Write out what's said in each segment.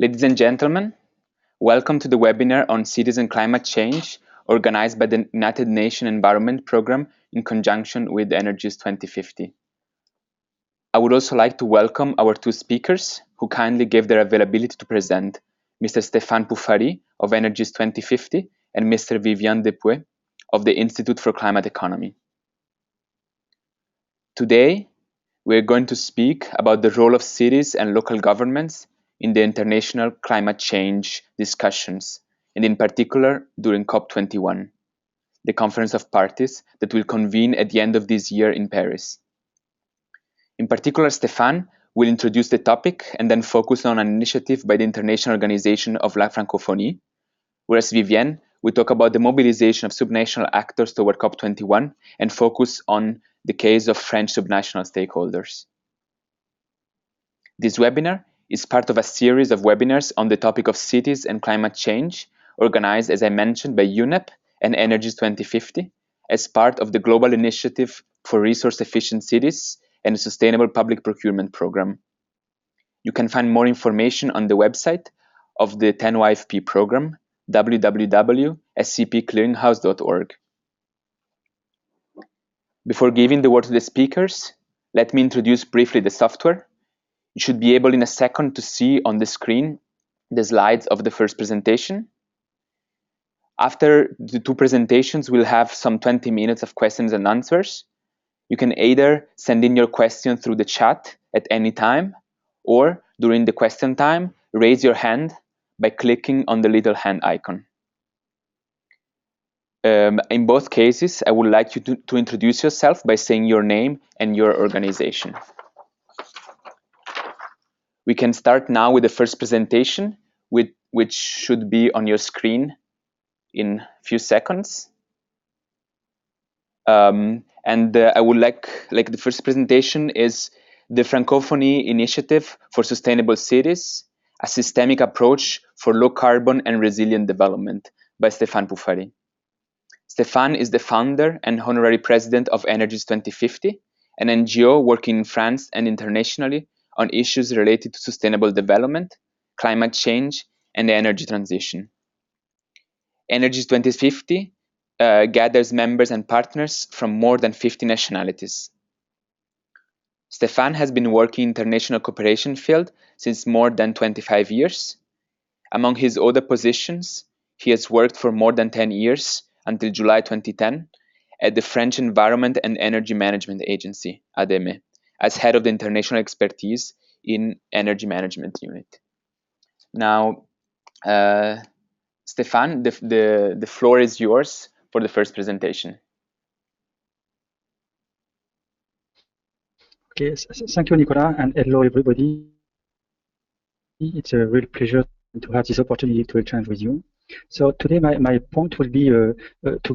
Ladies and gentlemen, welcome to the webinar on cities and climate change, organized by the United Nations Environment Programme in conjunction with Energies 2050. I would also like to welcome our two speakers who kindly gave their availability to present, Mr. Stéphane Poufari of Energies 2050 and Mr. Vivian Depuy of the Institute for Climate Economy. Today, we are going to speak about the role of cities and local governments in the international climate change discussions, and in particular during COP21, the Conference of Parties that will convene at the end of this year in Paris. In particular, Stéphane will introduce the topic and then focus on an initiative by the International Organization of La Francophonie, whereas Vivienne will talk about the mobilization of subnational actors toward COP21 and focus on the case of French subnational stakeholders. This webinar is part of a series of webinars on the topic of cities and climate change, organized, as I mentioned, by UNEP and Energies 2050 as part of the Global Initiative for Resource-Efficient Cities and a Sustainable Public Procurement Program. You can find more information on the website of the 10YFP program, www.scpclearinghouse.org. Before giving the word to the speakers, let me introduce briefly the software. You should be able in a second to see on the screen the slides of the first presentation. After the two presentations, we'll have some 20 minutes of questions and answers. You can either send in your question through the chat at any time, or during the question time, raise your hand by clicking on the little hand icon. In both cases, I would like you to introduce yourself by saying your name and your organization. We can start now with the first presentation, which should be on your screen in a few seconds. I would like the first presentation is the Francophonie Initiative for Sustainable Cities, a systemic approach for low carbon and resilient development by Stéphane Poufari. Stéphane is the founder and honorary president of Energies 2050, an NGO working in France and internationally on issues related to sustainable development, climate change, and the energy transition. Energies 2050 gathers members and partners from more than 50 nationalities. Stéphane has been working in international cooperation field since more than 25 years. Among his other positions, he has worked for more than 10 years until July 2010 at the French Environment and Energy Management Agency, ADEME, as head of the international expertise in energy management unit. Now, Stéphane, the floor is yours for the first presentation. Okay, thank you, Nicolas, and hello, everybody. It's a real pleasure to have this opportunity to exchange with you. So today my point will be to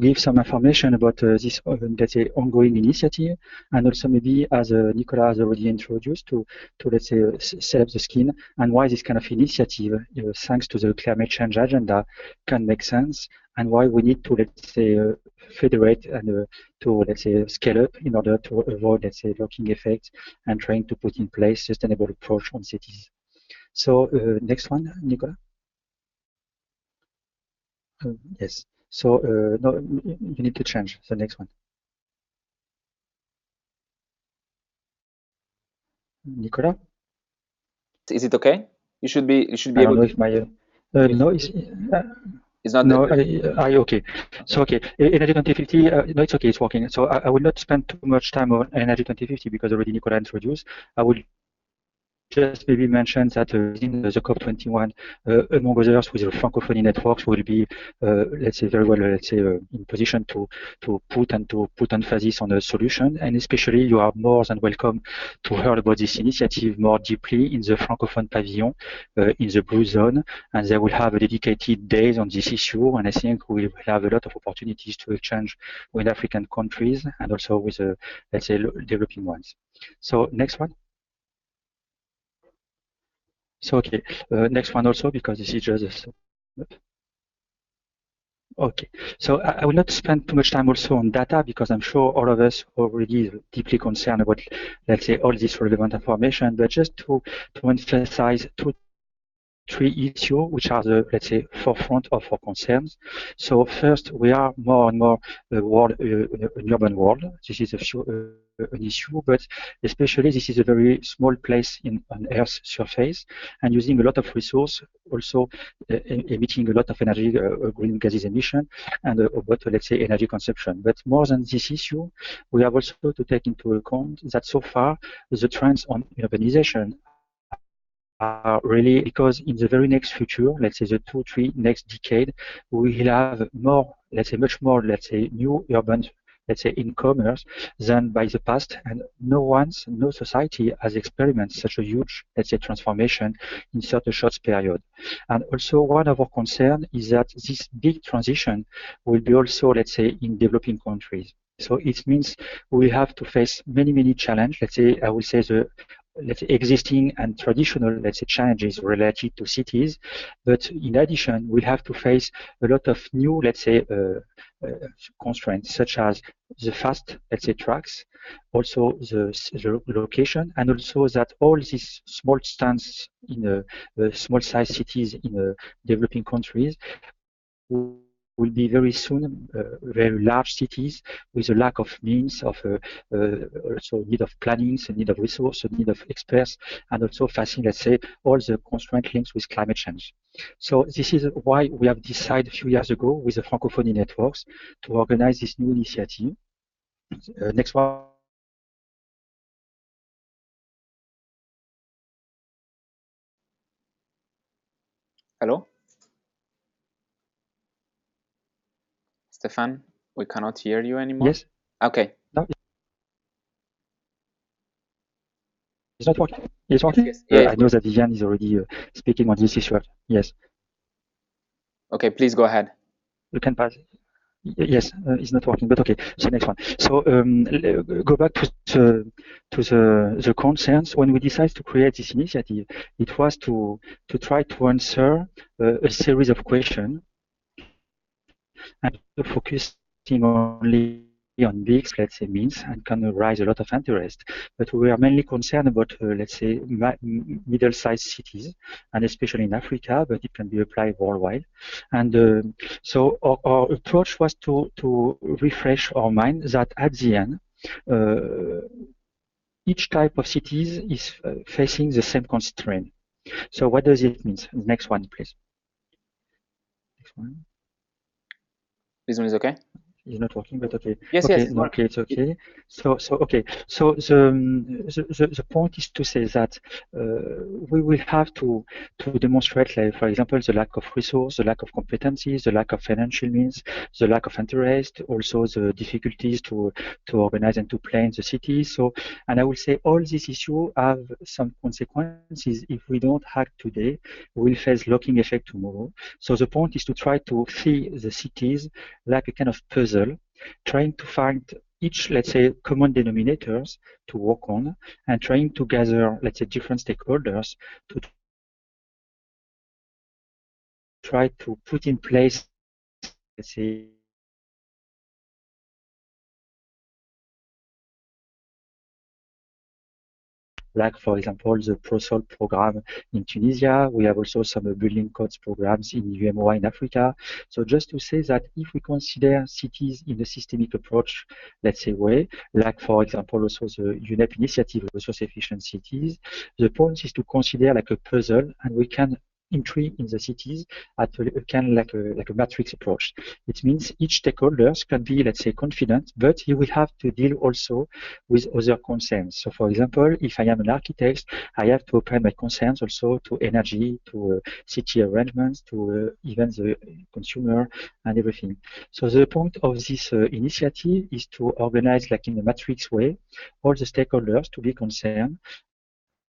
give some information about this, let's say, ongoing initiative, and also maybe, as Nicolas has already introduced, to let's say, set up the scene and why this kind of initiative, thanks to the climate change agenda, can make sense, and why we need to, let's say, federate and to, let's say, scale up in order to avoid, let's say, locking effects and trying to put in place sustainable approach on cities. So next one, Nicolas. Yes. So no, you need to change the next one. Nicolas? Is it okay? You should be able to. I don't know if my no, it's not. No, okay. So okay, Energy 2050. No, it's okay. It's working. So I will not spend too much time on Energy 2050 because already Nicolas introduced. I will just maybe mention that in the COP21, among others, with the Francophonie networks, will be, let's say, very well, let's say, in position to put emphasis on a solution. And especially, you are more than welcome to hear about this initiative more deeply in the Francophone pavilion, in the Blue Zone, and they will have a dedicated days on this issue. And I think we will have a lot of opportunities to exchange with African countries and also with, let's say, developing ones. So next one. So okay, next one also, because this is just okay. So I will not spend too much time also on data, because I'm sure all of us already deeply concerned about, let's say, all this relevant information, but just to emphasize two three issues which are the, let's say, forefront of our concerns. So first, we are more and more an urban world. This is an issue, but especially this is a very small place on Earth's surface and using a lot of resource, also emitting a lot of energy, green gases emission, and about, let's say, energy consumption. But more than this issue, we have also to take into account that so far the trends on urbanization are really because in the very next future, let's say the 2-3 next decade, we will have more, let's say much more, let's say new urban, let's say incomers than by the past, and no society has experienced such a huge, let's say, transformation in such a short period. And also one of our concern is that this big transition will be also, let's say, in developing countries. So it means we have to face many challenges. Let's say, I would say the let's say existing and traditional, let's say, challenges related to cities. But in addition, we'll have to face a lot of new, let's say, constraints, such as the fast, let's say, tracks, also the location, and also that all these small stands in small size cities in developing countries will be very soon very large cities with a lack of means, of also need of planning, a need of resource, a need of experts, and also facing, let's say, all the constraint links with climate change. So this is why we have decided a few years ago with the Francophonie networks to organize this new initiative. Next one. Hello? Stefan, we cannot hear you anymore. Yes. Okay. No, it's not working. It's working. Yes. Yeah, I know that Vivian is already speaking on this issue. Yes. Okay, please go ahead. You can pass. Yes, it's not working, but okay. So next one. So go back to the concerns. When we decided to create this initiative, it was to try to answer a series of questions and focusing only on big, let's say, means and can raise a lot of interest. But we are mainly concerned about, let's say, middle-sized cities, and especially in Africa, but it can be applied worldwide. And so our approach was to refresh our mind that at the end, each type of cities is facing the same constraint. So what does it mean? Next one, please. Next one. This one is okay? It's not working, but okay. Yes, okay, yes, no, okay, it's okay. So okay. So the point is to say that we will have to demonstrate, like, for example, the lack of resource, the lack of competencies, the lack of financial means, the lack of interest, also the difficulties to organize and to plan the city. So, and I will say all these issues have some consequences. If we don't act today, we'll face locking effect tomorrow. So the point is to try to see the cities like a kind of puzzle, trying to find each, let's say, common denominators to work on, and trying to gather, let's say, different stakeholders to try to put in place, let's say, like, for example, the ProSol program in Tunisia. We have also some building codes programs in UMOI in Africa. So just to say that if we consider cities in a systemic approach, let's say, way, like, for example, also the UNEP initiative, resource efficient cities, the point is to consider like a puzzle, and we can entry in the cities at a kind of like a matrix approach. It means each stakeholders can be, let's say, confident, but you will have to deal also with other concerns. So, for example, if I am an architect, I have to open my concerns also to energy, to city arrangements, to even the consumer and everything. So the point of this initiative is to organize, like, in a matrix way, all the stakeholders to be concerned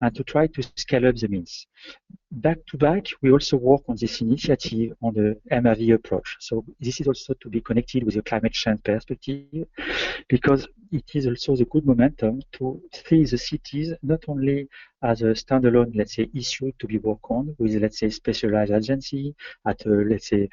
and to try to scale up the means. Back to back, we also work on this initiative on the MRV approach. So this is also to be connected with the climate change perspective, because it is also the good momentum to see the cities not only as a standalone, let's say, issue to be worked on with, let's say, specialized agency at, let's say,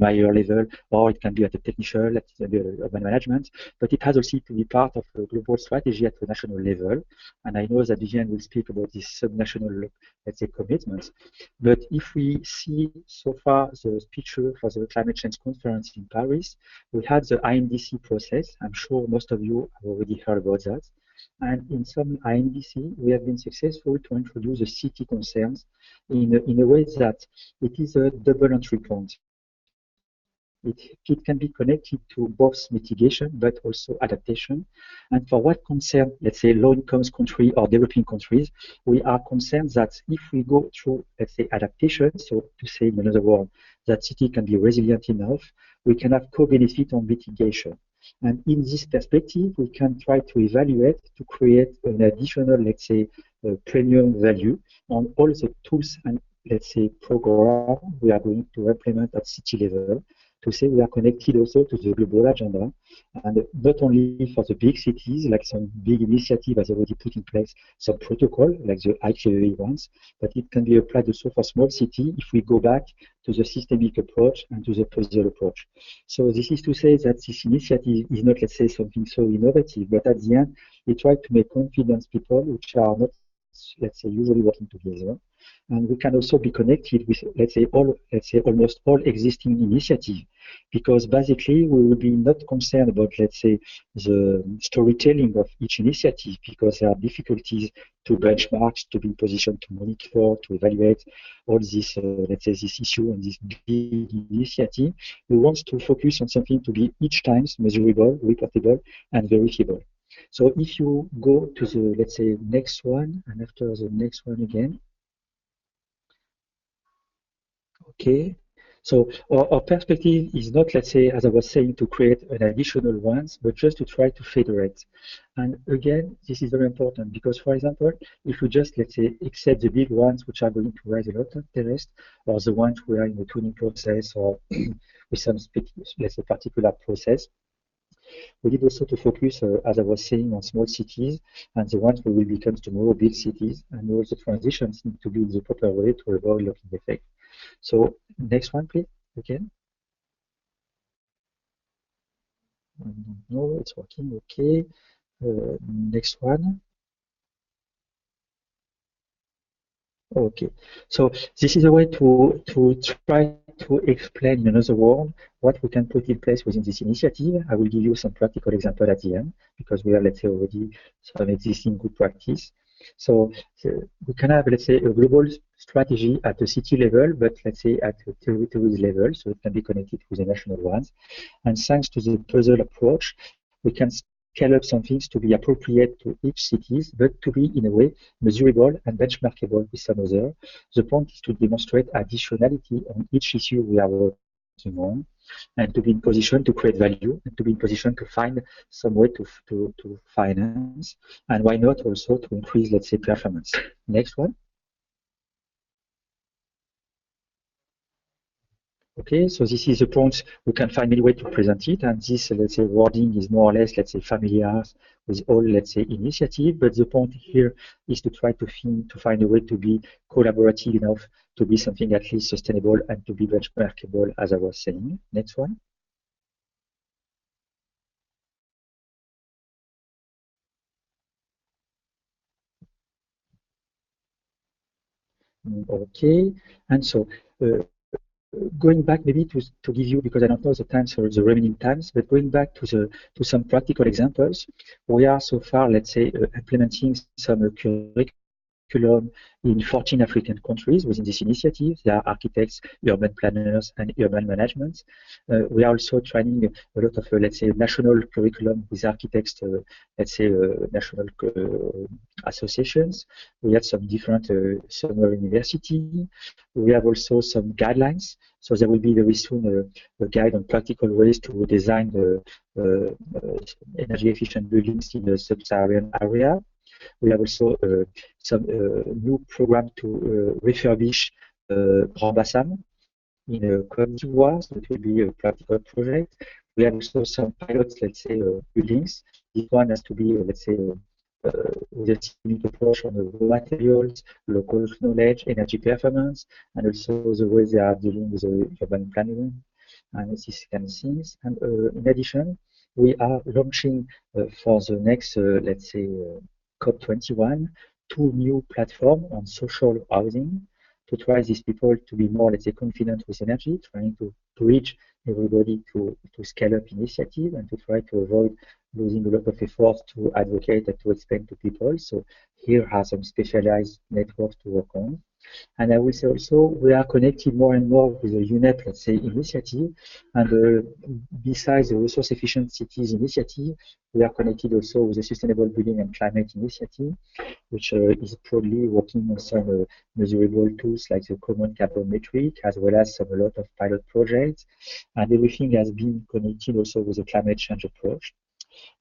higher level, or it can be at a technical, at the urban management, but it has also to be part of a global strategy at the national level. And I know that Vivian will speak about this subnational, let's say, commitments. But if we see so far the picture for the climate change conference in Paris, we had the INDC process. I'm sure most of you have already heard about that. And in some INDC, we have been successful to introduce the city concerns in a way that it is a double entry point. It can be connected to both mitigation but also adaptation. And for what concerns, let's say, low-income countries or developing countries, we are concerned that if we go through, let's say, adaptation, so to say in another word, that city can be resilient enough, we can have co-benefit on mitigation. And in this perspective, we can try to evaluate to create an additional, let's say, premium value on all the tools and, let's say, program we are going to implement at city level to say we are connected also to the global agenda, and not only for the big cities, like some big initiative has already put in place some protocol, like the IKEA ones, but it can be applied also for small city if we go back to the systemic approach and to the puzzle approach. So this is to say that this initiative is not, let's say, something so innovative, but at the end, we try to make confidence people which are not, let's say, usually working together. And we can also be connected with, let's say almost all existing initiatives, because basically we will be not concerned about, let's say, the storytelling of each initiative, because there are difficulties to benchmark, to be in position to monitor, to evaluate all this, let's say, this issue and this big initiative. We want to focus on something to be each time measurable, reportable, and verifiable. So if you go to the, let's say, next one, and after the next one again, okay. So our perspective is not, let's say, as I was saying, to create an additional ones, but just to try to federate. And again, this is very important because, for example, if we just, let's say, accept the big ones which are going to raise a lot of interest, or the ones who are in the tuning process or with some, let's say, particular process, we need also to focus, as I was saying, on small cities and the ones who will become tomorrow big cities, and also transitions need to be in the proper way to avoid locking effect. So next one, please, again. No, it's working, okay. Next one. Okay, so this is a way to try to explain in another word what we can put in place within this initiative. I will give you some practical example at the end because we have, let's say, already some existing good practice. So we can have, let's say, a global strategy at the city level, but let's say at the territories level, so it can be connected with the national ones. And thanks to the puzzle approach, we can scale up some things to be appropriate to each cities, but to be in a way measurable and benchmarkable with some other. The point is to demonstrate additionality on each issue we are working on, and to be in position to create value, and to be in position to find some way to finance, and why not also to increase, let's say, performance. Next one. Okay, so this is a point we can find many ways to present it, and this, let's say, wording is more or less, let's say, familiar with all, let's say, initiative. But the point here is to try to find a way to be collaborative enough to be something at least sustainable and to be benchmarkable, as I was saying. Next one. Okay, and so. Going back maybe to give you, because I don't know the times or the remaining times, but going back to some practical examples, we are so far, let's say, implementing some curriculum in 14 African countries within this initiative. There are architects, urban planners, and urban management. We are also training a lot of, let's say, national curriculum with architects, let's say, national associations. We have some different summer university. We have also some guidelines. So there will be very soon a guide on practical ways to design the energy efficient buildings in the sub-Saharan area. We have also some new program to refurbish Grand Bassam in Côte d'Ivoire, so it will be a practical project. We have also some pilots, let's say, buildings. This one has to be, let's say, with a systemic approach on the raw materials, local knowledge, energy performance, and also the way they are dealing with the urban planning. and these kind of things. And in addition, we are launching for the next, let's say, COP21, two new platforms on social housing to try these people to be more, let's say, confident with energy, trying to bridge everybody to scale up initiative and to try to avoid losing a lot of effort to advocate and to explain to people. So here are some specialized networks to work on. And I will say also we are connected more and more with the UNEP, let's say, initiative. And besides the resource efficient cities initiative, we are connected also with the Sustainable Building and Climate Initiative, which is probably working on some measurable tools like the common carbon metric, as well as a lot of pilot projects. And everything has been connected also with the climate change approach.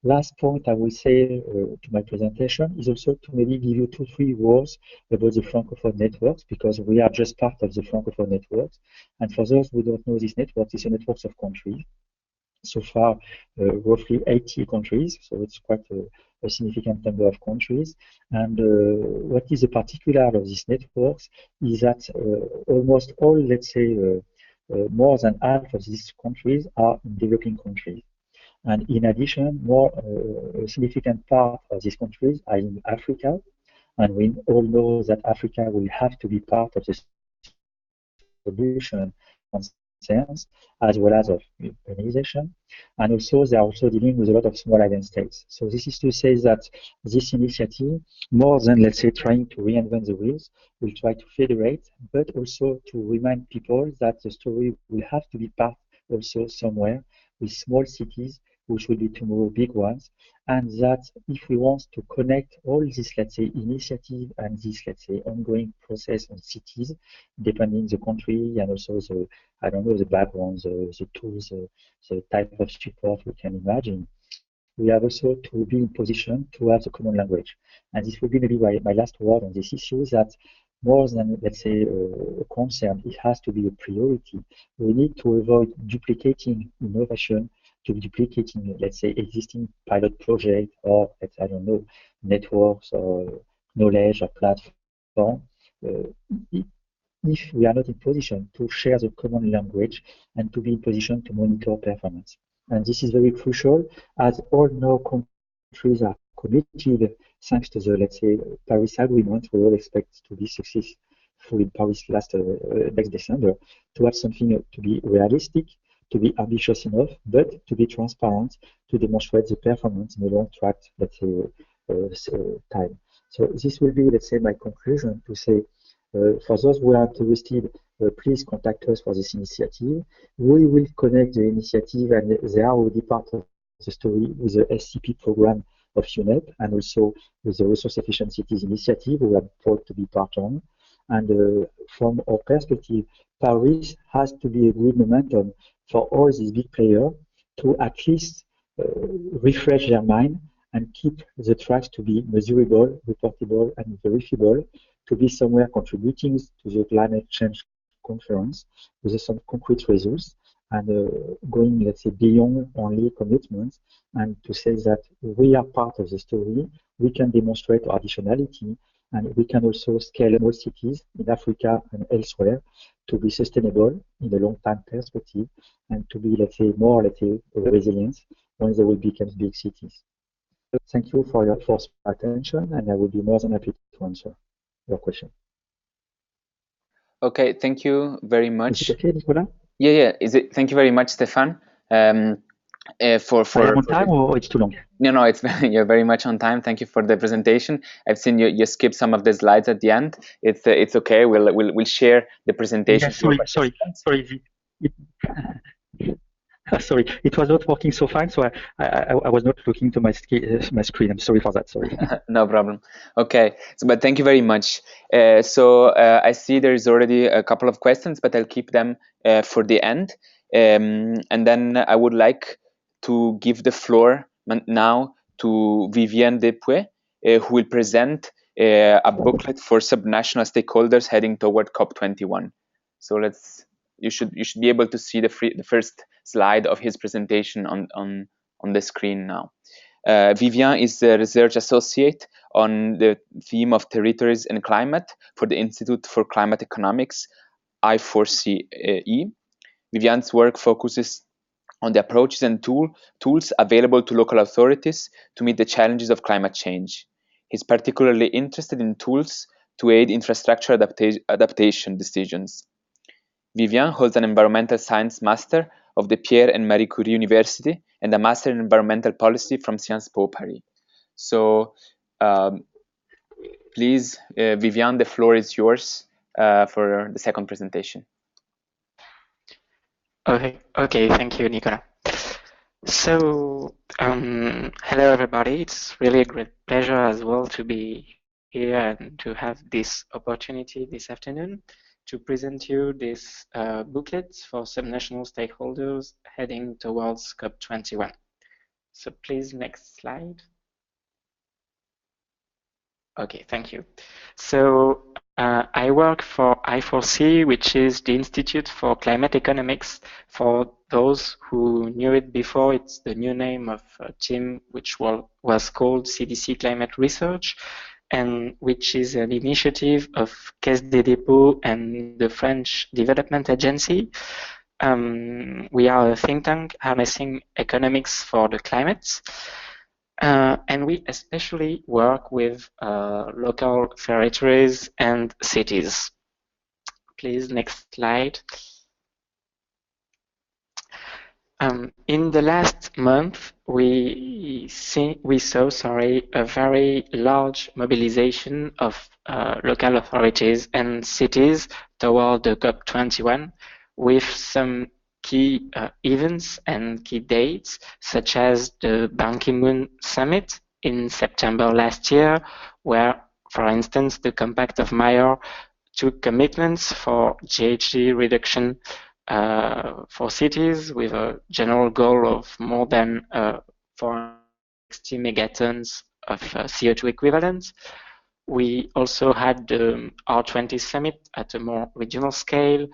Last point I will say to my presentation is also to maybe give you 2-3 words about the Francophone networks, because we are just part of the Francophone networks. And for those who don't know this network, it's a network of countries. So far, roughly 80 countries, so it's quite a significant number of countries. And what is the particular of these networks is that almost all, let's say, more than half of these countries are in developing countries. And in addition, more a significant part of these countries are in Africa, and we all know that Africa will have to be part of the solution concerns, as well as of urbanization. And also, they are also dealing with a lot of small island states. So this is to say that this initiative, more than, let's say, trying to reinvent the wheels, will try to federate, but also to remind people that the story will have to be part also somewhere with small cities, which will be tomorrow big ones, and that if we want to connect all this, let's say, initiative and this, let's say, ongoing process on cities, depending the country and also the, I don't know, the background, the tools, the type of support we can imagine, we have also to be in position to have the common language. And this will be maybe my last word on this issue, that more than, let's say, a concern, it has to be a priority. We need to avoid duplicating innovation, to duplicating, let's say, existing pilot project or, I don't know, networks or knowledge or platform. If we are not in position to share the common language and to be in position to monitor performance. And this is very crucial, as all now countries are committed, thanks to the, let's say, Paris Agreement. We all expect to be successful in Paris next December, to have something to be realistic, to be ambitious enough, but to be transparent, to demonstrate the performance in a long track, let's say, time. So this will be, let's say, my conclusion to say, for those who are interested, please contact us for this initiative. We will connect the initiative, and they are already part of the story with the SCP program of UNEP and also with the Resource Efficient Cities Initiative we are proud to be part on. And from our perspective, Paris has to be a good momentum for all these big players to at least refresh their mind and keep the tracks to be measurable, reportable, and verifiable, to be somewhere contributing to the climate change conference with some concrete results, and going, let's say, beyond only commitments, and to say that we are part of the story, we can demonstrate our additionality, and we can also scale more cities in Africa and elsewhere to be sustainable in the long-term perspective, and to be, let's say, more, let's say, resilient when they will become big cities. Thank you for your attention, and I will be more than happy to answer your question. Okay, thank you very much. Is it okay, Nicolas? Yeah. Thank you very much, Stefan. For I am on time, or it's too long? No, it's you're very much on time. Thank you for the presentation. I've seen you skip some of the slides at the end. It's okay. We'll share the presentation. Yeah, sorry. Sorry, it was not working so fine, so I was not looking to my screen. I'm sorry for that. Sorry. No problem. Okay, but thank you very much. So I see there is already a couple of questions, but I'll keep them for the end. And then I would like to give the floor now to Viviane Depuy, who will present a booklet for subnational stakeholders heading toward COP21. So you should be able to see the first slide of his presentation on the screen now. Viviane is a research associate on the theme of territories and climate for the Institute for Climate Economics, I4CE. Vivian's work focuses on the approaches and tools available to local authorities to meet the challenges of climate change. He's particularly interested in tools to aid infrastructure adaptation decisions. Vivian holds an environmental science master of the Pierre and Marie Curie University and a master in environmental policy from Sciences Po Paris. So, please, Vivian, the floor is yours for the second presentation. Okay, thank you, Nicola. So, hello everybody. It's really a great pleasure as well to be here and to have this opportunity this afternoon to present you this booklet for subnational stakeholders heading towards COP21. So please, next slide. Okay, thank you. So I work for I4C, which is the Institute for Climate Economics. For those who knew it before, it's the new name of a team which was called CDC Climate Research, and which is an initiative of Caisse des Dépôts and the French Development Agency. We are a think tank harnessing economics for the climate. And we especially work with local territories and cities. Please, next slide. In the last month, we saw a very large mobilization of local authorities and cities toward the COP21 with some key events and key dates, such as the Ban Ki-moon summit in September last year, where, for instance, the Compact of Mayor took commitments for GHG reduction for cities with a general goal of more than 460 megatons of CO2 equivalent. We also had the R20 summit at a more regional scale,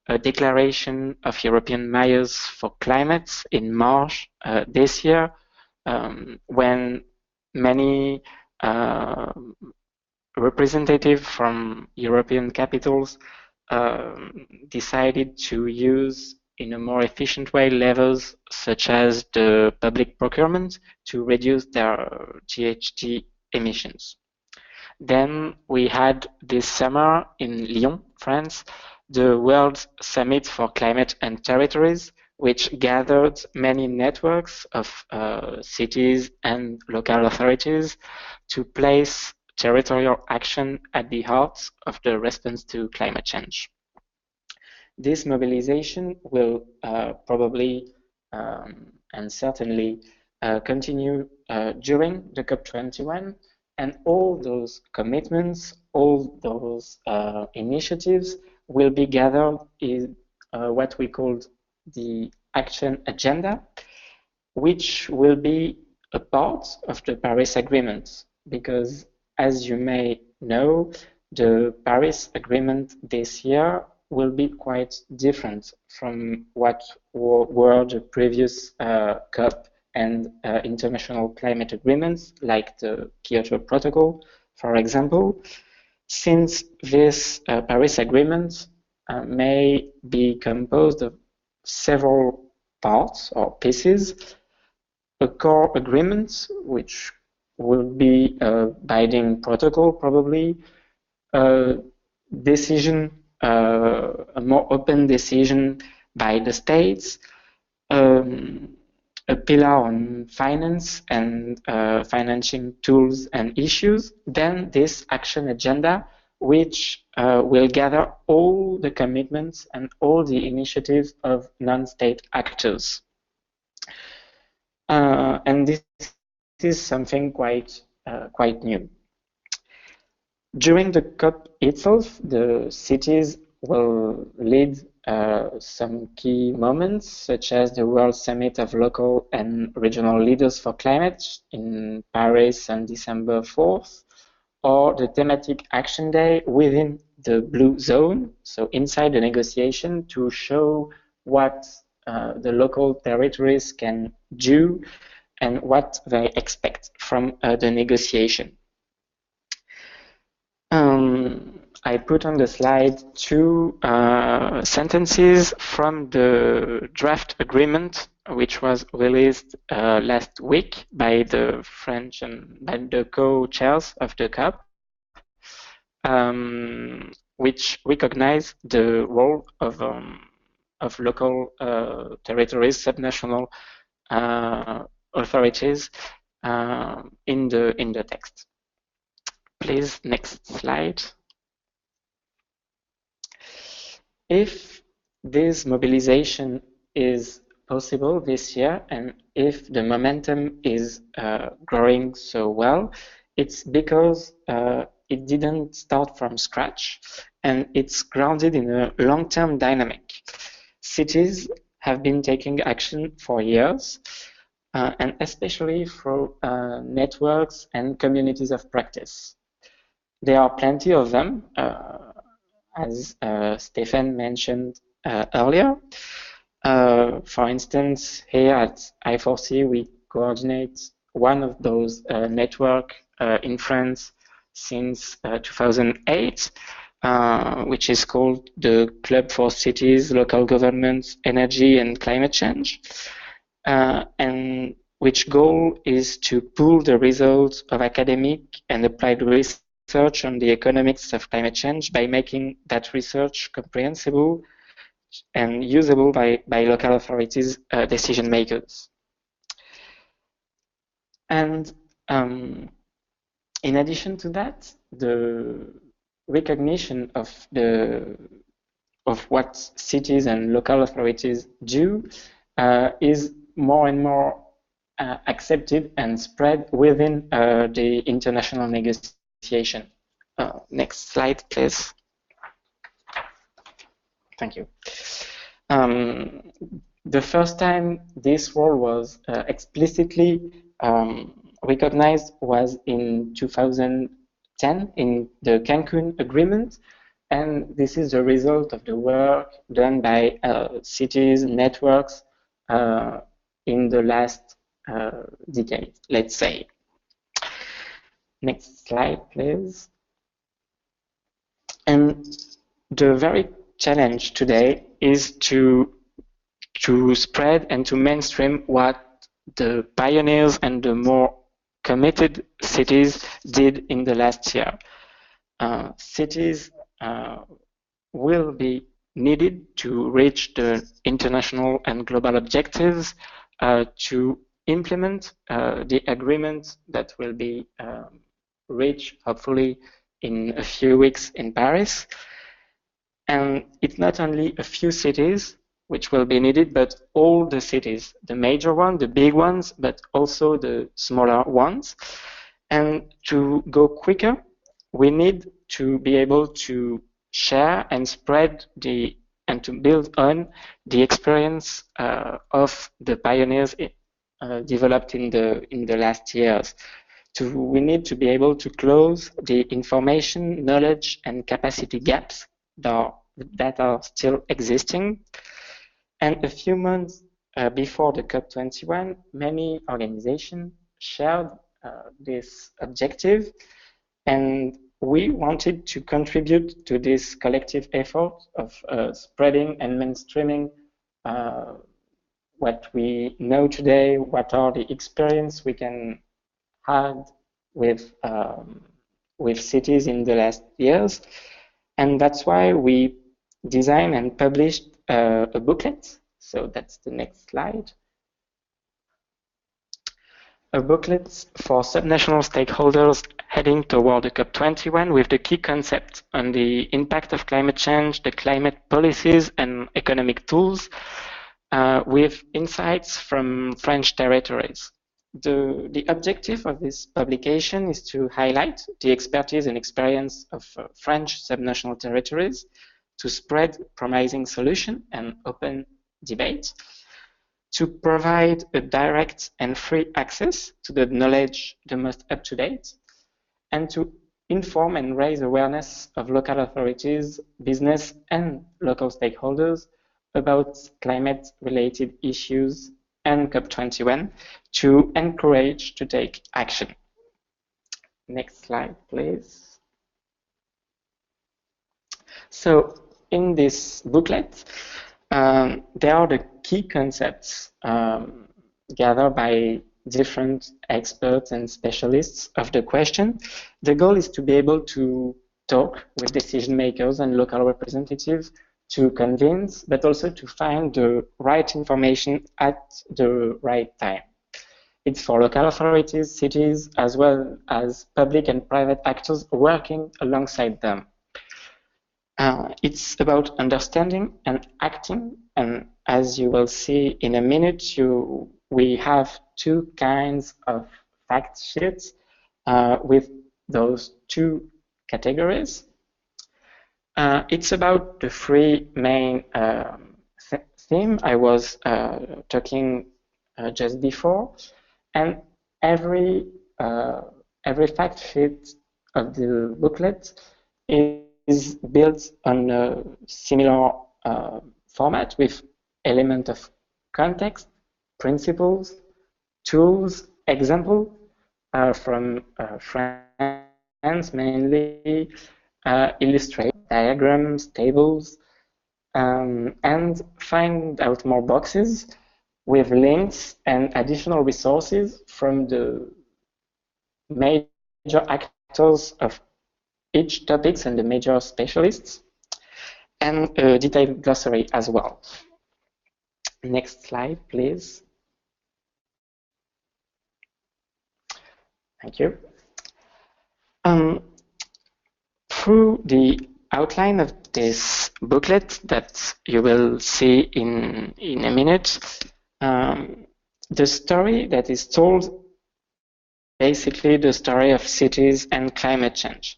a declaration of European mayors for climate in March this year, when many representatives from European capitals decided to use in a more efficient way levers such as the public procurement to reduce their GHG emissions. Then we had this summer in Lyon, France, the World Summit for Climate and Territories, which gathered many networks of cities and local authorities to place territorial action at the heart of the response to climate change. This mobilization will probably and certainly continue during the COP21, and all those commitments, all those initiatives will be gathered in what we called the action agenda, which will be a part of the Paris Agreement, because as you may know, the Paris Agreement this year will be quite different from what were the previous COP and international climate agreements, like the Kyoto Protocol, for example, since this Paris Agreement may be composed of several parts or pieces. A core agreement, which will be a binding protocol probably, a decision, a more open decision by the states, a pillar on finance and financing tools and issues, then this action agenda, which will gather all the commitments and all the initiatives of non-state actors. And this is something quite new. During the COP itself, the cities will lead some key moments, such as the World Summit of Local and Regional Leaders for Climate in Paris on December 4th, or the Thematic Action Day within the Blue Zone, so inside the negotiation, to show what the local territories can do and what they expect from the negotiation. I put on the slide two sentences from the draft agreement, which was released last week by the French and by the co-chairs of the COP, which recognize the role of local territories, subnational authorities in the text. Please, next slide. If this mobilization is possible this year, and if the momentum is growing so well, it's because it didn't start from scratch, and it's grounded in a long-term dynamic. Cities have been taking action for years, and especially through networks and communities of practice. There are plenty of them, as Stefan mentioned earlier. For instance, here at I4C, we coordinate one of those networks in France since 2008, which is called the Club for Cities, Local Governments, Energy and Climate Change, and which goal is to pool the results of academic and applied research on the economics of climate change by making that research comprehensible and usable by local authorities, decision makers. And in addition to that, the recognition of what cities and local authorities do is more and more accepted and spread within the international negotiation. Next slide, please. Thank you. The first time this role was explicitly recognized was in 2010 in the Cancun Agreement, and this is the result of the work done by cities, networks in the last decade, let's say. Next slide, please. And the very challenge today is to spread and to mainstream what the pioneers and the more committed cities did in the last year. Cities will be needed to reach the international and global objectives, to implement the agreement that will be reached hopefully in a few weeks in Paris. And it's not only a few cities which will be needed, but all the cities, the major ones, the big ones, but also the smaller ones. And to go quicker, we need to be able to share and spread and to build on the experience of the pioneers developed in the last years. We need to be able to close the information, knowledge, and capacity gaps that are still existing. And a few months before the COP21, many organizations shared this objective, and we wanted to contribute to this collective effort of spreading and mainstreaming what we know today, what are the experience we can have with cities in the last years. And that's why we designed and published a booklet. So that's the next slide. A booklet for subnational stakeholders heading toward the COP21 with the key concepts on the impact of climate change, the climate policies and economic tools, with insights from French territories. The objective of this publication is to highlight the expertise and experience of French subnational territories, to spread promising solutions and open debate, to provide a direct and free access to the knowledge the most up-to-date, and to inform and raise awareness of local authorities, business, and local stakeholders about climate-related issues and COP21 to encourage to take action. Next slide, please. So in this booklet, there are the key concepts gathered by different experts and specialists of the question. The goal is to be able to talk with decision makers and local representatives to convince, but also to find the right information at the right time. It's for local authorities, cities, as well as public and private actors working alongside them. It's about understanding and acting, and as you will see in a minute, we have two kinds of fact sheets with those two categories. It's about the three main themes I was talking just before, and every fact sheet of the booklet is built on a similar format with element of context, principles, tools, example from France mainly, illustrate diagrams, tables, and find out more boxes with links and additional resources from the major actors of each topics and the major specialists, and a detailed glossary as well. Next slide, please. Thank you. Through the outline of this booklet that you will see in a minute, the story that is told basically the story of cities and climate change.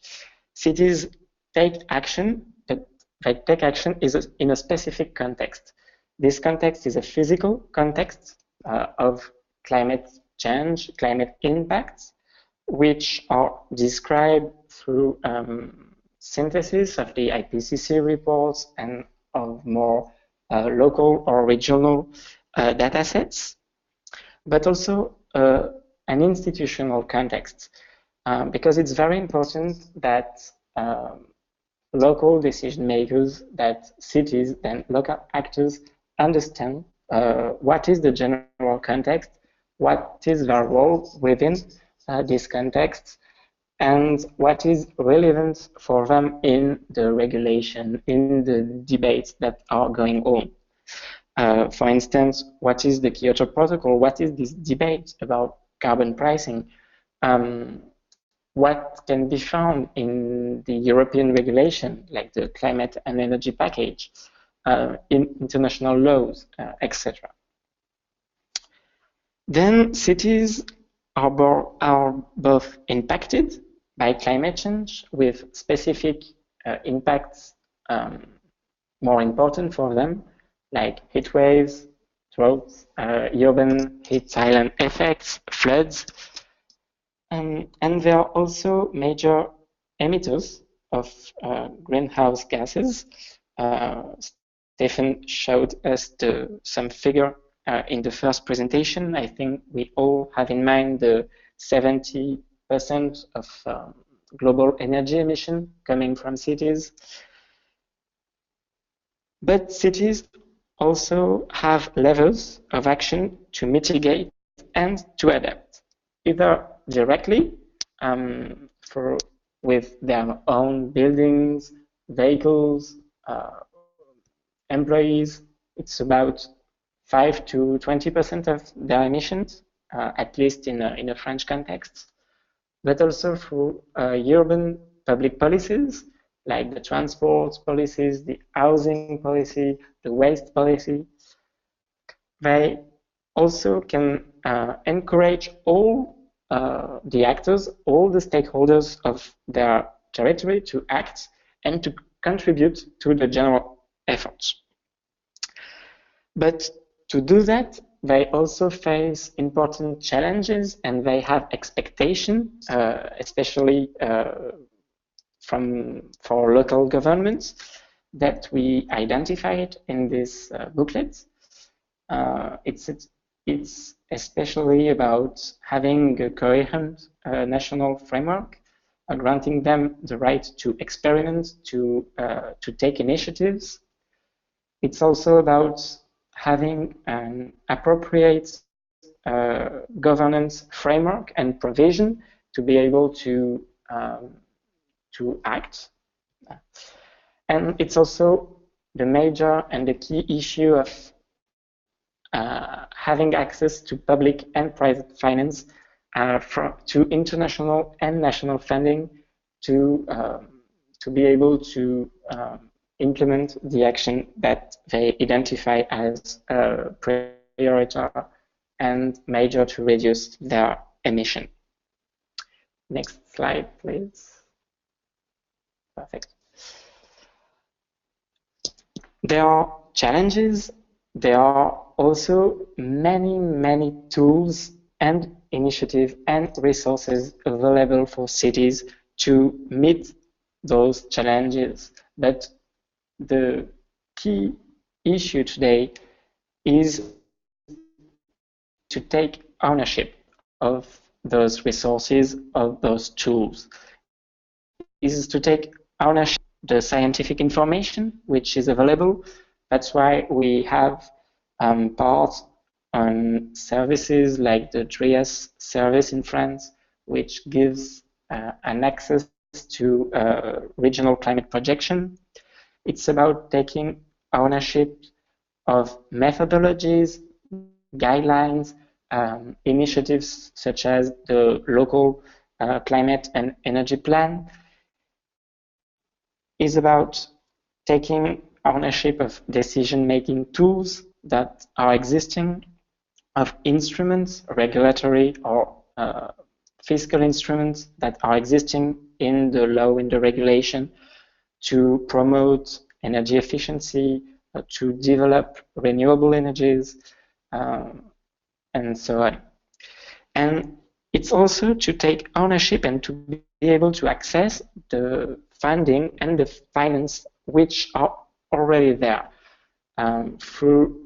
Cities take action, but they take action in a specific context. This context is a physical context of climate change, climate impacts, which are described through synthesis of the IPCC reports and of more local or regional data sets, but also an institutional context, because it's very important that local decision makers, that cities and local actors understand what is the general context, what is their role within this context, and what is relevant for them in the regulation, in the debates that are going on. For instance, what is the Kyoto Protocol? What is this debate about carbon pricing? What can be found in the European regulation, like the climate and energy package, in international laws, etc. Then cities are both impacted by climate change with specific impacts more important for them, like heat waves, droughts, urban heat island effects, floods. And there are also major emitters of greenhouse gases. Stephen showed us some figure in the first presentation. I think we all have in mind the 70% of global energy emission coming from cities. But cities also have levels of action to mitigate and to adapt, either directly with their own buildings, vehicles, employees. It's about 5 to 20% of their emissions, at least in a French context, but also through urban public policies like the transport policies, the housing policy, the waste policy. They also can encourage all the actors, all the stakeholders of their territory to act and to contribute to the general efforts. But to do that, they also face important challenges and they have expectations, especially for local governments that we identified in this booklet. It's especially about having a coherent national framework granting them the right to experiment, to take initiatives. It's also about having an appropriate governance framework and provision to be able to act. And it's also the major and the key issue of having access to public and private finance to international and national funding to be able to implement the action that they identify as priority and major to reduce their emission. Next slide, please. Perfect. There are challenges. There are also many tools and initiatives and resources available for cities to meet those challenges. But the key issue today is to take ownership of those resources, of those tools. Is to take ownership of the scientific information which is available. That's why we have parts on services like the DRIAS service in France, which gives an access to regional climate projection. It's about taking ownership of methodologies, guidelines, initiatives such as the local climate and energy plan. Is about taking ownership of decision-making tools that are existing, of instruments, regulatory or fiscal instruments that are existing in the law, in the regulation, to promote energy efficiency, to develop renewable energies, and so on. And it's also to take ownership and to be able to access the funding and the finance which are already there through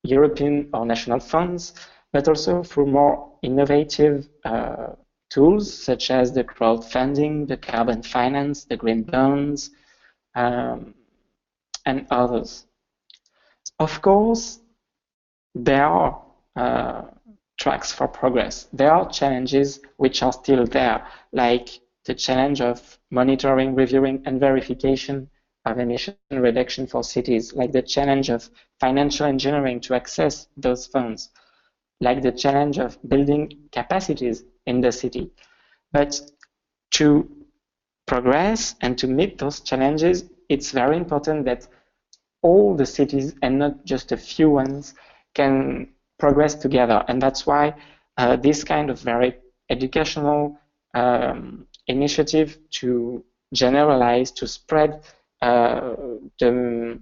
European or national funds, but also through more innovative tools such as the crowdfunding, the carbon finance, the green bonds, and others. Of course, there are tracks for progress. There are challenges which are still there, like the challenge of monitoring, reviewing, and verification of emission reduction for cities, like the challenge of financial engineering to access those funds, like the challenge of building capacities in the city. But to progress and to meet those challenges, it's very important that all the cities, and not just a few ones, can progress together. And that's why this kind of very educational initiative to generalize, to spread the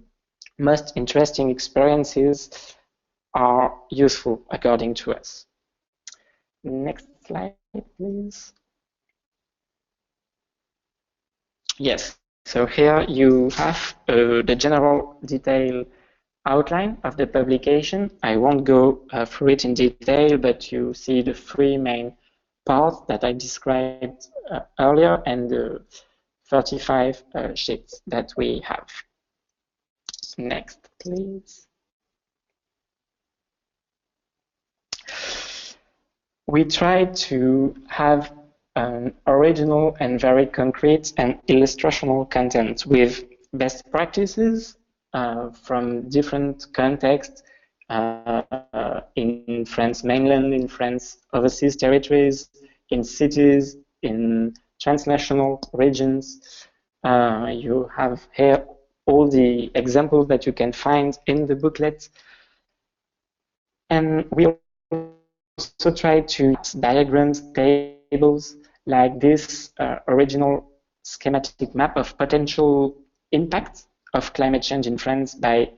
most interesting experiences are useful according to us. Next slide, please. Yes, so here you have the general detail outline of the publication. I won't go through it in detail, but you see the three main parts that I described earlier and the 35 sheets that we have. Next, please. We try to have an original and very concrete and illustrational content with best practices from different contexts in France mainland, in France overseas territories, in cities, in transnational regions. You have here all the examples that you can find in the booklet. And we also try to use diagrams, tables, like this original schematic map of potential impact of climate change in France by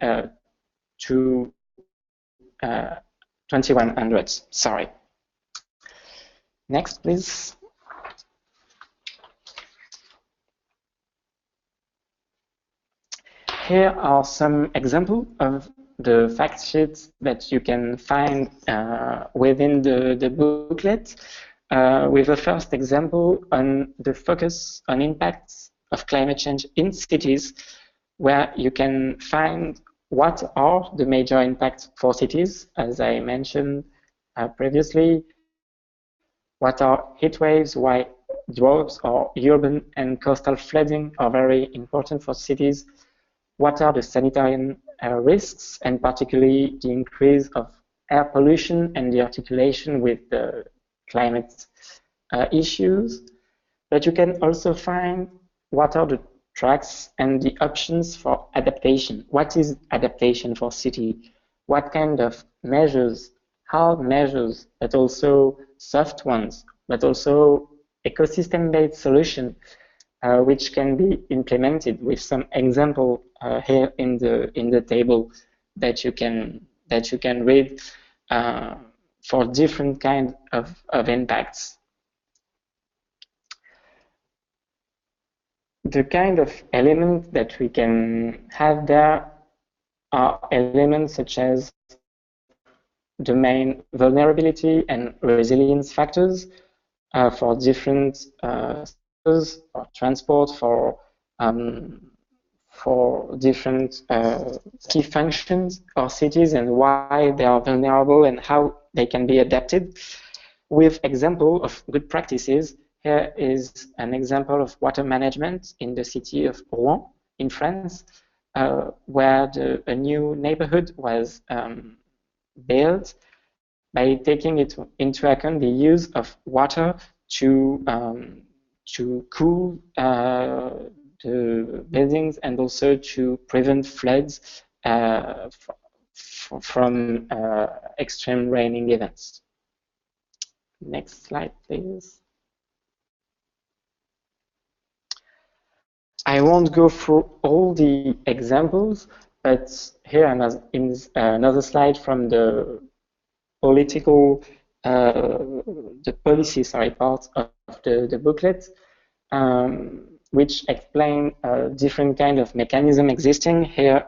2100. Sorry. Next, please. Here are some examples of the fact sheets that you can find within the booklet. with a first example on the focus on impacts of climate change in cities, where you can find what are the major impacts for cities, as I mentioned previously. What are heat waves, why droughts or urban and coastal flooding are very important for cities. What are the sanitary risks, and particularly the increase of air pollution and the articulation with the climate issues. But you can also find what are the tracks and the options for adaptation. What is adaptation for city? What kind of measures, hard measures, but also soft ones, but also ecosystem-based solution, which can be implemented with some example here in the table that you can read for different kind of impacts. The kind of elements that we can have there are elements such as the main vulnerability and resilience factors for different sectors, for transport, for different key functions or cities, and why they are vulnerable and how they can be adapted. With example of good practices, here is an example of water management in the city of Rouen in France, where a new neighborhood was built by taking it into account the use of water to cool the buildings and also to prevent floods from extreme raining events. Next slide, please. I won't go through all the examples, but here is another slide from the political, the policy, part of the booklet, which explain different kind of mechanism existing. Here,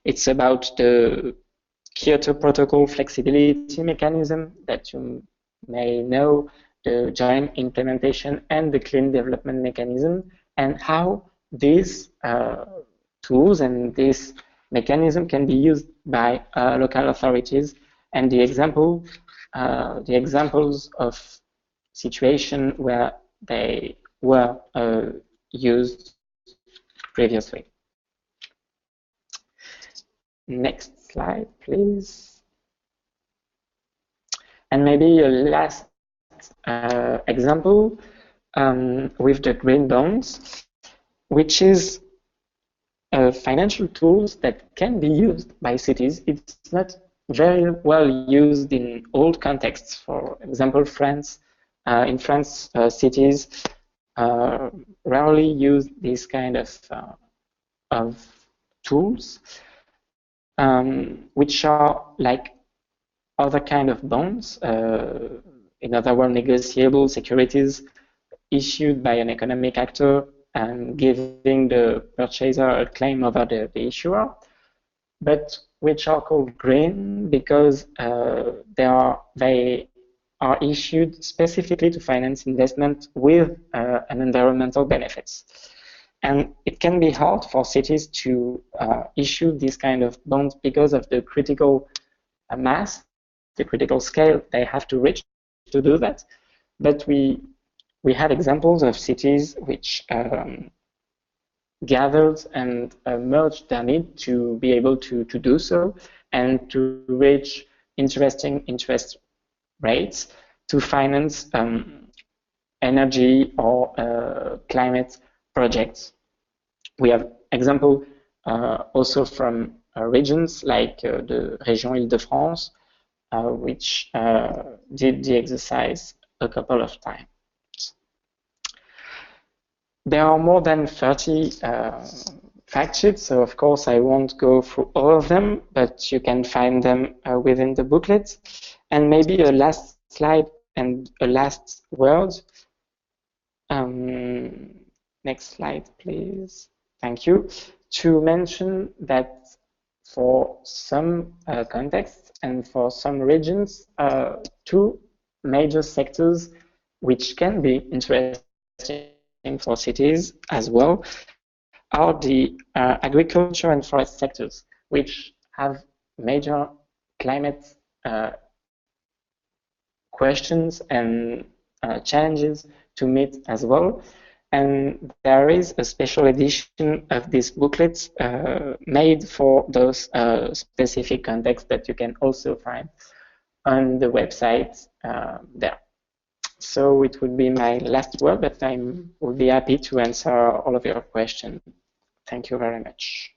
it's about the Kyoto Protocol flexibility mechanism that you may know, the joint implementation and the clean development mechanism, and how these tools and this mechanism can be used by local authorities. And the examples of situation where they were used previously. Next slide, please. And maybe a last example with the green bonds, which is financial tools that can be used by cities. It's not very well used in old contexts. For example, France. In France, cities rarely use this kind of tools, which are like other kind of bonds, in other words, negotiable securities issued by an economic actor and giving the purchaser a claim over the issuer, but which are called green because they are issued specifically to finance investment with an environmental benefits. And it can be hard for cities to issue this kind of bonds because of the critical mass, the critical scale they have to reach to do that. But we have examples of cities which gathered and merged their need to be able to do so and to reach interesting interest rates to finance energy or climate projects. We have example also from regions like the Région Île-de-France, which did the exercise a couple of times. There are more than 30 fact sheets, so of course I won't go through all of them, but you can find them within the booklet. And maybe a last slide and a last word. Next slide, please. Thank you. To mention that for some contexts and for some regions, two major sectors which can be interesting for cities as well, are the agriculture and forest sectors, which have major climate questions and challenges to meet as well. And there is a special edition of this booklet made for those specific contexts that you can also find on the website there. So it would be my last word, but I would be happy to answer all of your questions. Thank you very much.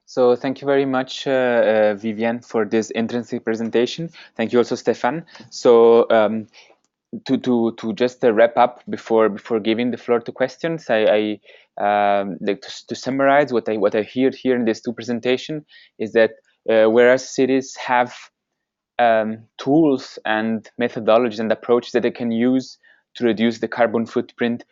So thank you very much, Viviane, for this interesting presentation. Thank you also, Stefan. So to just wrap up before giving the floor to questions, I like to summarize what I hear here in these two presentations is that whereas cities have tools and methodologies and approaches that they can use to reduce the carbon footprint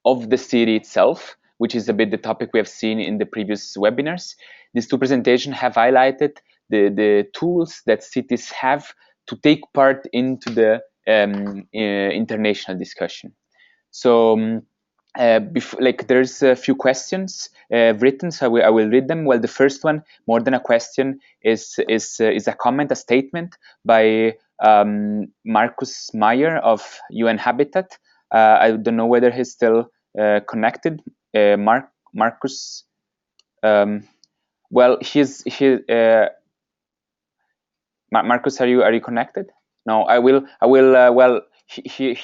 of the city itself, which is a bit the topic we have seen in the previous webinars. These two presentations have highlighted the tools that cities have to take part into the international discussion. So there's a few questions written, so I will read them. Well, the first one, more than a question, is a comment, a statement by Markus Meyer of UN Habitat. I don't know whether he's still connected. Marcus. Well, Marcus, are you connected? No, I will. Well, he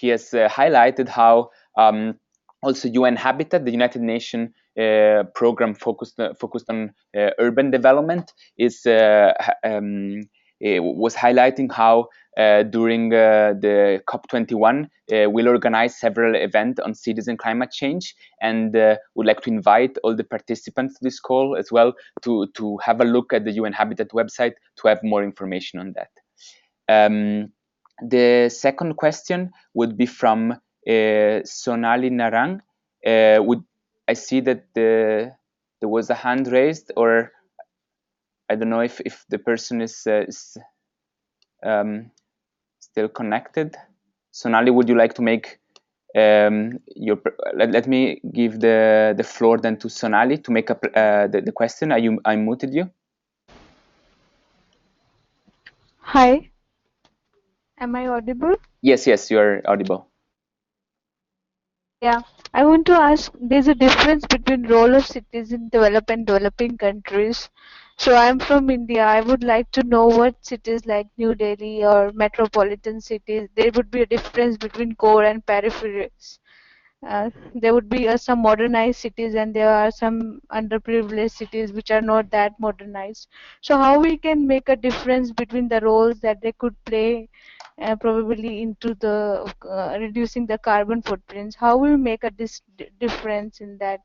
has highlighted how also UN Habitat, the United Nations program focused on urban development, was highlighting how during the COP21 we'll organize several events on cities and climate change, and would like to invite all the participants to this call as well to have a look at the UN Habitat website to have more information on that. The second question would be from Sonali Narang. I see that there was a hand raised, or I don't know if the person is still connected. Sonali, would you like to make let me give the floor then to Sonali to make up the question. I muted you. Hi. Am I audible? Yes, you are audible. Yeah. I want to ask, there's a difference between role of cities in developed and developing countries. So I'm from India. I would like to know what cities like New Delhi or metropolitan cities, there would be a difference between core and peripheries. There would be some modernized cities and there are some underprivileged cities which are not that modernized. So how we can make a difference between the roles that they could play probably into the reducing the carbon footprints? How will we make a difference in that?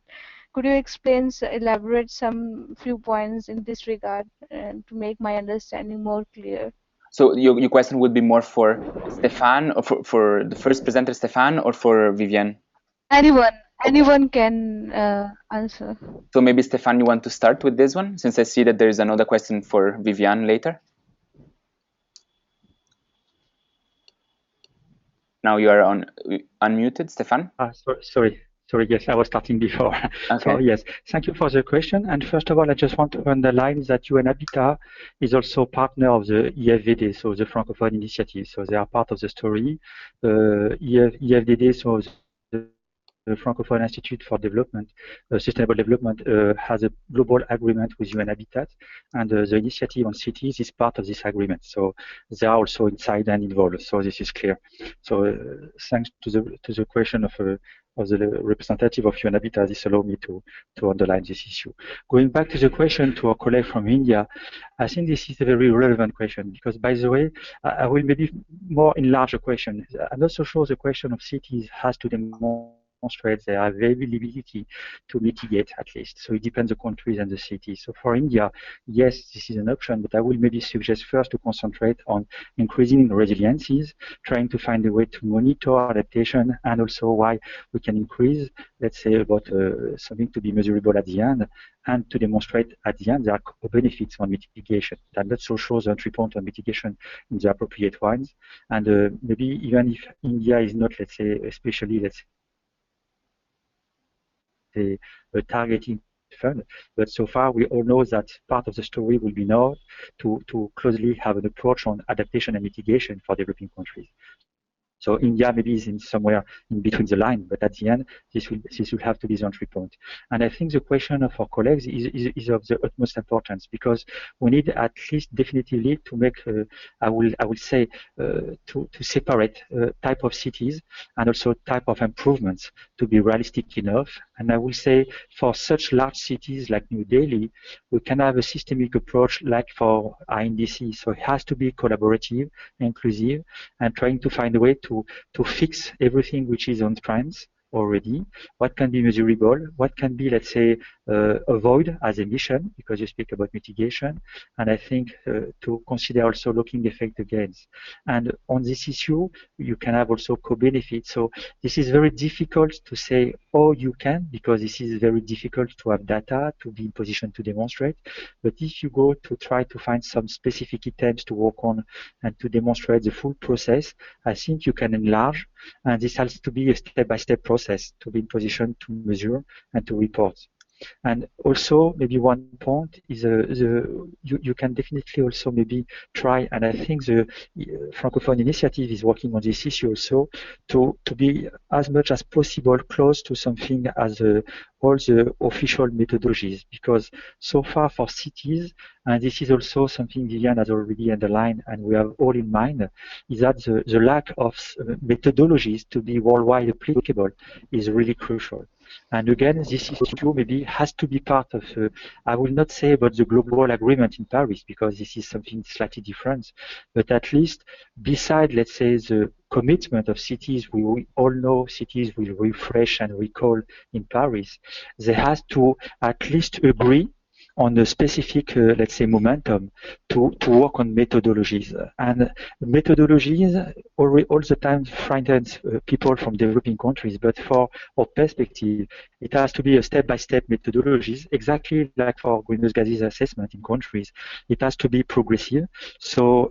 Could you explain, elaborate some few points in this regard to make my understanding more clear? So your question would be more for Stefan, or for the first presenter, Stefan, or for Viviane? Anyone can answer. So maybe Stefan, you want to start with this one, since I see that there is another question for Viviane later. Now you are unmuted, Stefan. Sorry. Yes, I was starting before. Okay. So yes, thank you for the question. And first of all, I just want to underline that UN Habitat is also partner of the EFDD, so the Francophone Initiative. So they are part of the story. EFDD, so the Francophone Institute for Development, Sustainable Development, has a global agreement with UN Habitat, and the initiative on cities is part of this agreement. So they are also inside and involved. So this is clear. So thanks to the question of the representative of UN Habitat, this allows me to underline this issue. Going back to the question to our colleague from India, I think this is a very relevant question because, by the way, I will maybe more enlarge the question. I'm not so sure the question of cities has to demonstrate demonstrate their availability to mitigate at least. So it depends on the countries and the cities. So for India, yes, this is an option, but I will maybe suggest first to concentrate on increasing resiliencies, trying to find a way to monitor adaptation, and also why we can increase, let's say, about something to be measurable at the end, and to demonstrate at the end there are benefits on mitigation. That also shows the entry point on mitigation in the appropriate ones. And maybe even if India is not, let's say, especially, let's say, a targeting fund, but so far we all know that part of the story will be now to closely have an approach on adaptation and mitigation for developing countries. So India maybe is in somewhere in between the line, but at the end, this will have to be the entry point. And I think the question of our colleagues is of the utmost importance, because we need at least definitively to make, I will say, to separate type of cities and also type of improvements to be realistic enough. And I will say for such large cities like New Delhi, we can have a systemic approach like for INDC. So it has to be collaborative, inclusive, and trying to find a way to fix everything which is on trends already, what can be measurable, what can be, let's say, avoid as emission, because you speak about mitigation, and I think to consider also looking effect against. And on this issue, you can have also co-benefits. So this is very difficult to say, oh, you can, because this is very difficult to have data, to be in position to demonstrate. But if you go to try to find some specific items to work on and to demonstrate the full process, I think you can enlarge, and this has to be a step-by-step process to be in position to measure and to report. And also, maybe one point is you can definitely also maybe try, and I think the Francophone initiative is working on this issue also, to be as much as possible close to something as all the official methodologies, because so far for cities, and this is also something Viviane has already underlined and we have all in mind, is that the lack of methodologies to be worldwide applicable is really crucial. And again, this issue maybe has to be part of, I will not say about the global agreement in Paris, because this is something slightly different, but at least beside, let's say, the commitment of cities, we all know cities will refresh and recall in Paris, they has to at least agree on a specific, let's say, momentum to work on methodologies. And methodologies all the time frightens people from developing countries, but for our perspective, it has to be a step-by-step methodologies, exactly like for greenhouse gases assessment in countries. It has to be progressive. So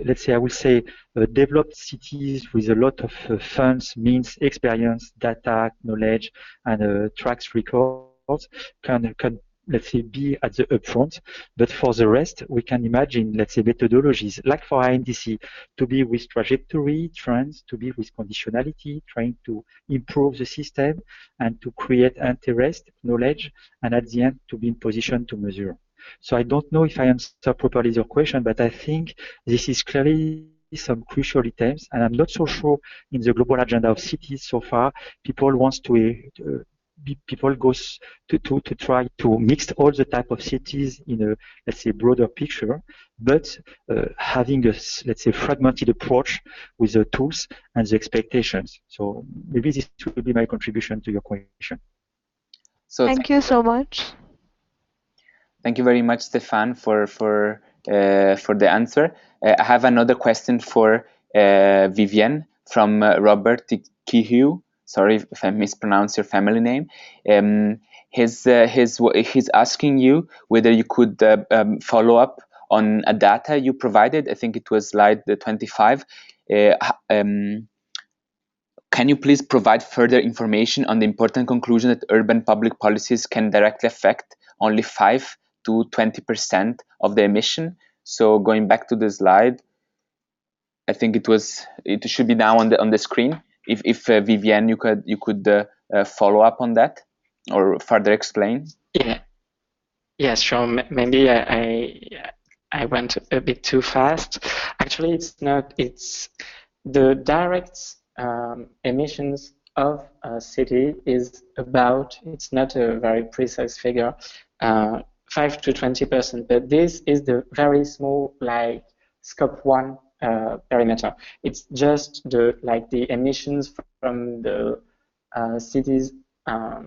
let's say, I will say, developed cities with a lot of funds, means, experience, data, knowledge, and tracks records can let's say, be at the upfront. But for the rest, we can imagine, let's say, methodologies like for INDC to be with trajectory, trends, to be with conditionality, trying to improve the system and to create interest, knowledge, and at the end to be in position to measure. So I don't know if I answer properly your question, but I think this is clearly some crucial items, and I'm not so sure in the global agenda of cities so far, people wants to people goes to try to mix all the type of cities in a, let's say, broader picture, but having a, let's say, fragmented approach with the tools and the expectations. So maybe this will be my contribution to your question. So thank you so much. Thank you very much, Stefan, for the answer. I have another question for Viviane from Robert Kihu. Sorry if I mispronounce your family name. He's asking you whether you could follow up on a data you provided. I think it was slide 25. Can you please provide further information on the important conclusion that urban public policies can directly affect only 5 to 20% of the emission? So going back to the slide, I think it should be now on the screen. If Viviane, you could follow up on that or further explain. Yeah, sure. Maybe I went a bit too fast. Actually, it's not. It's the direct emissions of a city is about. It's not a very precise figure, 5 to 20%. But this is the very small, like scope 1 perimeter. It's just the emissions from the cities, the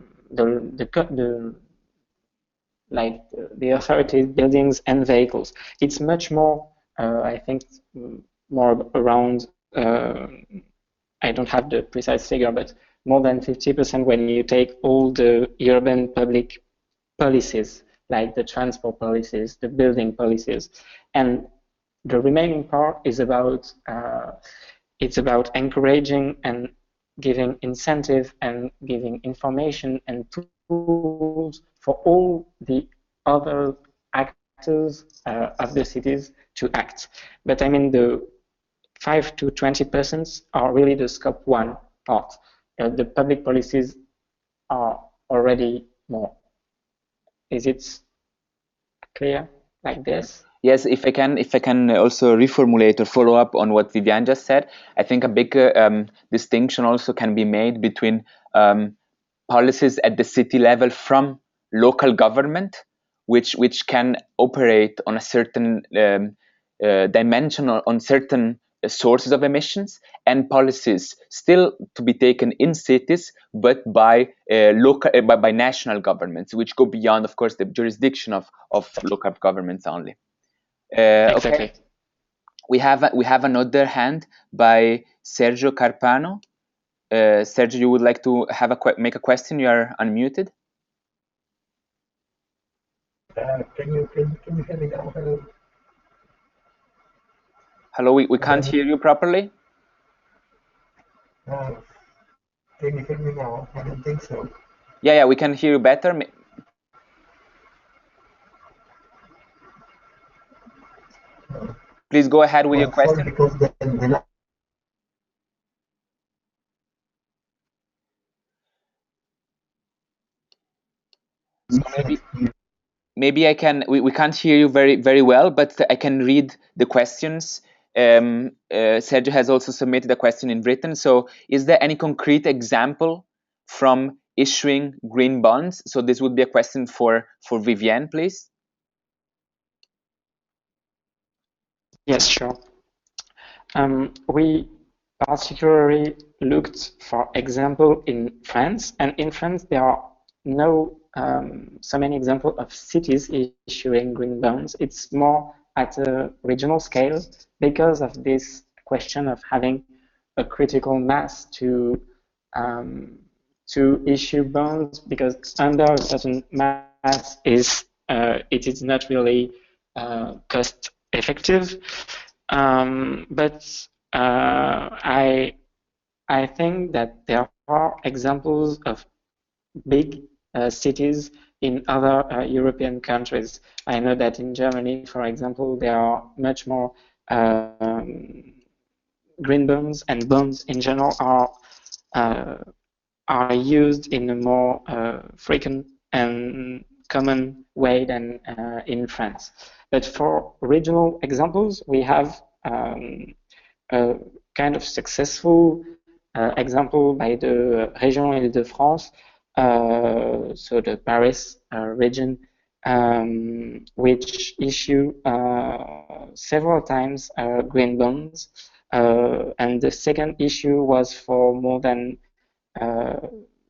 authorities, buildings, and vehicles. It's much more, I think, more around. I don't have the precise figure, but more than 50% when you take all the urban public policies, like the transport policies, the building policies, and the remaining part is about it's about encouraging and giving incentive and giving information and tools for all the other actors of the cities to act. But I mean, the 5 to 20% are really the scope one part. The public policies are already more. Is it clear like this? Yes, if I can also reformulate or follow up on what Viviane just said, I think a big distinction also can be made between policies at the city level from local government, which can operate on a certain dimension or on certain sources of emissions, and policies still to be taken in cities, but by local by national governments, which go beyond, of course, the jurisdiction of local governments only. Exactly. Okay, we have another hand by Sergio Carpano. Sergio, you would like to have make a question? You are unmuted. Can you hear me now? Hello. Hello, we can't hear you properly. Can you hear me now? I don't think so. Yeah, we can hear you better. Please go ahead with your question. Sorry, because the So maybe I can. We can't hear you very well, but I can read the questions. Sergio has also submitted a question in written. So, is there any concrete example from issuing green bonds? So this would be a question for Viviane, please. Yes, sure. We particularly looked for example in France, and in France there are no so many examples of cities issuing green bonds. It's more at a regional scale because of this question of having a critical mass to issue bonds, because under a certain mass it is not really cost effective. But I think that there are examples of big cities in other European countries. I know that in Germany, for example, there are much more green bonds, and bonds in general are used in a more frequent and common way than in France. But for regional examples, we have a kind of successful example by the Région Île-de-France, so the Paris region, which issue several times green bonds. And the second issue was for more than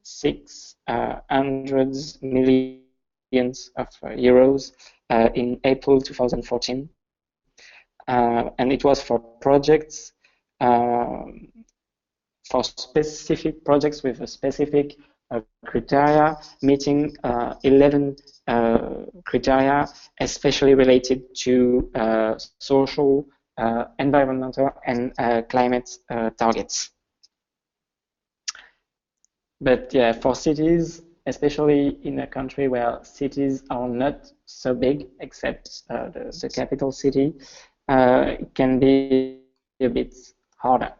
600 millions of euros in April 2014. And it was for projects, for specific projects with a specific criteria, meeting 11 criteria, especially related to social, environmental, and climate targets. But yeah, for cities, especially in a country where cities are not so big, except the capital city, it can be a bit harder.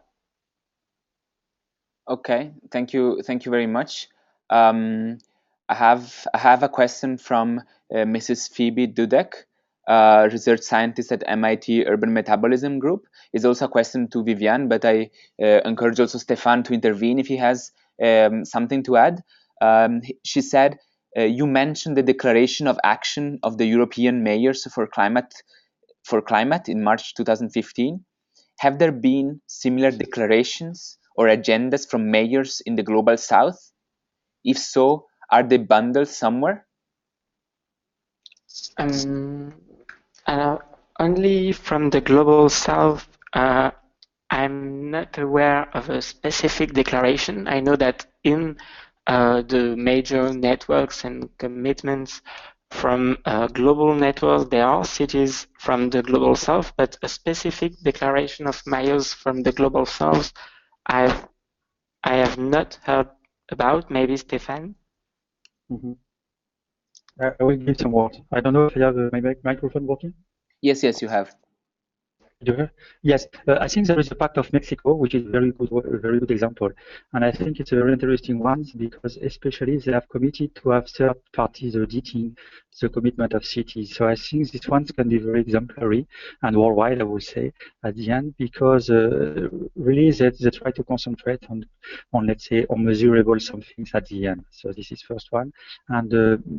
Okay, thank you very much. I have a question from Mrs. Phoebe Dudek, research scientist at MIT Urban Metabolism Group. It's also a question to Viviane, but I encourage also Stefan to intervene if he has something to add. She said, you mentioned the declaration of action of the European mayors for climate in March 2015. Have there been similar declarations or agendas from mayors in the global south? If so, are they bundled somewhere? Only from the global south. I'm not aware of a specific declaration. I know that in the major networks and commitments from global networks, there are cities from the global south, but a specific declaration of mayors from the global south, I have not heard about. Maybe Stéphane? Mm-hmm. I will give some words. I don't know if I have my microphone working. Yes, you have. Yes, I think there is a Pact of Mexico, which is a very good example, and I think it's a very interesting one because especially they have committed to have third parties auditing the commitment of cities. So I think this one can be very exemplary and worldwide, I would say, at the end, because really they try to concentrate on let's say on measurable some things at the end. So this is first one, and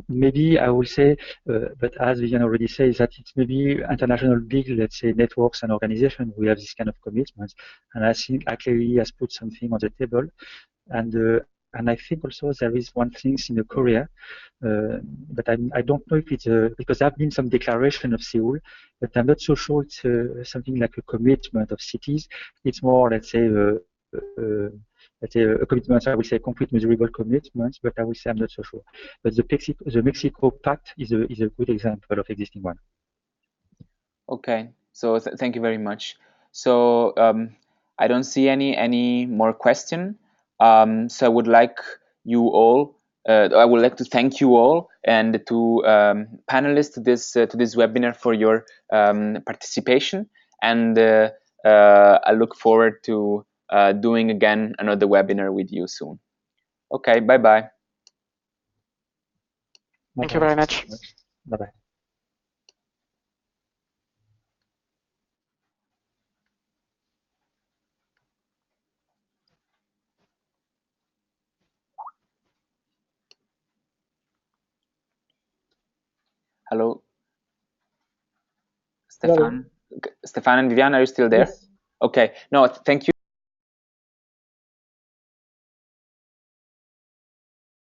maybe I will say, but as Vivian already said, that it's maybe international big, let's say, networks and organizations we have this kind of commitments, and I think actually has put something on the table, and I think also there is one thing in the Korea, but I don't know if it's because there have been some declaration of Seoul, but I'm not so sure it's something like a commitment of cities. It's more, let's say, a commitment. I would say concrete, measurable commitments, but I would say I'm not so sure. But the Mexico Pact is a good example of existing one. Okay, so thank you very much. So I don't see any more question. So I would like you all. I would like to thank you all and to panelists to this webinar for your participation. And I look forward to doing again another webinar with you soon. Okay, bye bye. Thank you very much. Bye bye. Hello, Stefan. Stefan and Vivian, are you still there? Yes. Okay. No, thank you.